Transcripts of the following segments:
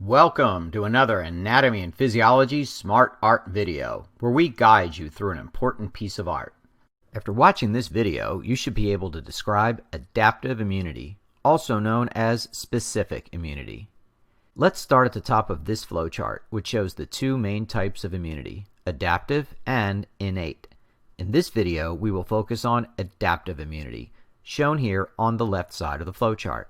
Welcome to another Anatomy and Physiology Smart Art video, where we guide you through an important piece of art. After watching this video, you should be able to describe adaptive immunity, also known as specific immunity. Let's start at the top of this flowchart, which shows the two main types of immunity, adaptive and innate. In this video, we will focus on adaptive immunity, shown here on the left side of the flowchart.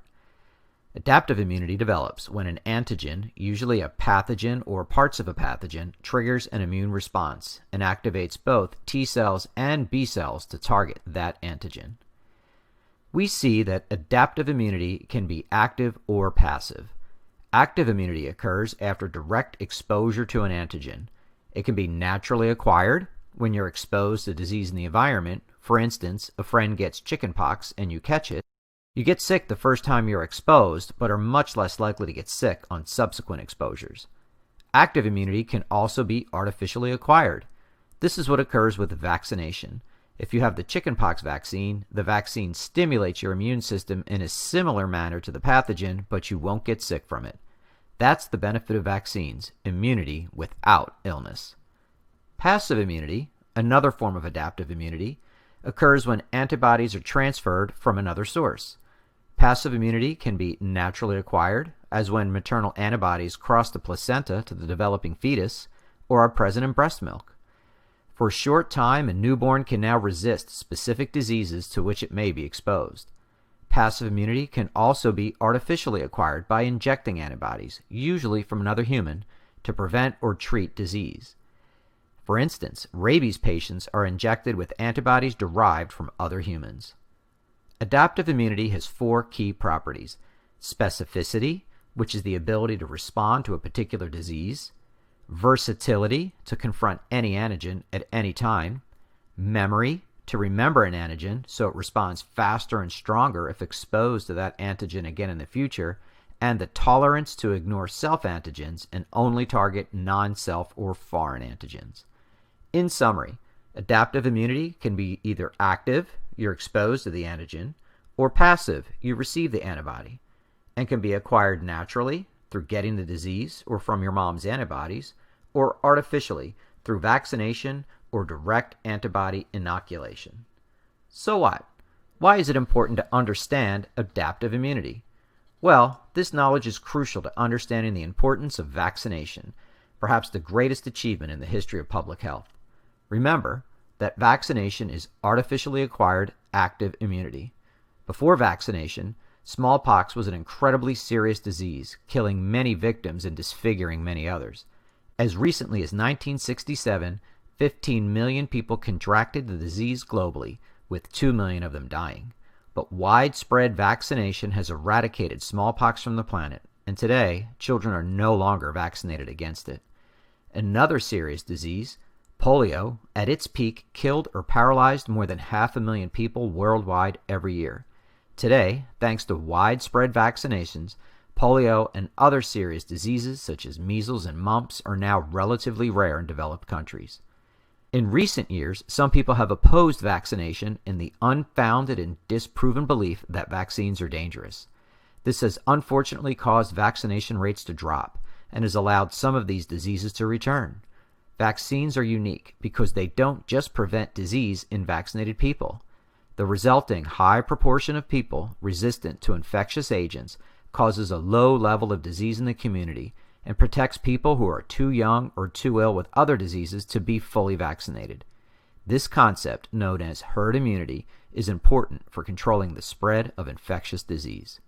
Adaptive immunity develops when an antigen, usually a pathogen or parts of a pathogen, triggers an immune response and activates both T cells and B cells to target that antigen. We see that adaptive immunity can be active or passive. Active immunity occurs after direct exposure to an antigen. It can be naturally acquired when you're exposed to disease in the environment. For instance, a friend gets chickenpox and you catch it. You get sick the first time you're exposed, but are much less likely to get sick on subsequent exposures. Active immunity can also be artificially acquired. This is what occurs with vaccination. If you have the chickenpox vaccine, the vaccine stimulates your immune system in a similar manner to the pathogen, but you won't get sick from it. That's the benefit of vaccines, immunity without illness. Passive immunity, another form of adaptive immunity, occurs when antibodies are transferred from another source. Passive immunity can be naturally acquired, as when maternal antibodies cross the placenta to the developing fetus or are present in breast milk. For a short time, a newborn can now resist specific diseases to which it may be exposed. Passive immunity can also be artificially acquired by injecting antibodies, usually from another human, to prevent or treat disease. For instance, rabies patients are injected with antibodies derived from other humans. Adaptive immunity has four key properties: specificity, which is the ability to respond to a particular disease; versatility, to confront any antigen at any time; memory, to remember an antigen so it responds faster and stronger if exposed to that antigen again in the future; and the tolerance to ignore self-antigens and only target non-self or foreign antigens. In summary, adaptive immunity can be either active, you're exposed to the antigen, or passive, you receive the antibody, and can be acquired naturally through getting the disease or from your mom's antibodies, or artificially through vaccination or direct antibody inoculation. So what? Why is it important to understand adaptive immunity? Well, this knowledge is crucial to understanding the importance of vaccination, perhaps the greatest achievement in the history of public health. Remember that vaccination is artificially acquired active immunity. Before vaccination, smallpox was an incredibly serious disease, killing many victims and disfiguring many others. As recently as 1967, 15 million people contracted the disease globally, with 2 million of them dying. But widespread vaccination has eradicated smallpox from the planet, and today, children are no longer vaccinated against it. Another serious disease, polio, at its peak, killed or paralyzed more than 500,000 people worldwide every year. Today, thanks to widespread vaccinations, polio and other serious diseases such as measles and mumps are now relatively rare in developed countries. In recent years, some people have opposed vaccination in the unfounded and disproven belief that vaccines are dangerous. This has unfortunately caused vaccination rates to drop and has allowed some of these diseases to return. Vaccines are unique because they don't just prevent disease in vaccinated people. The resulting high proportion of people resistant to infectious agents causes a low level of disease in the community and protects people who are too young or too ill with other diseases to be fully vaccinated. This concept, known as herd immunity, is important for controlling the spread of infectious disease.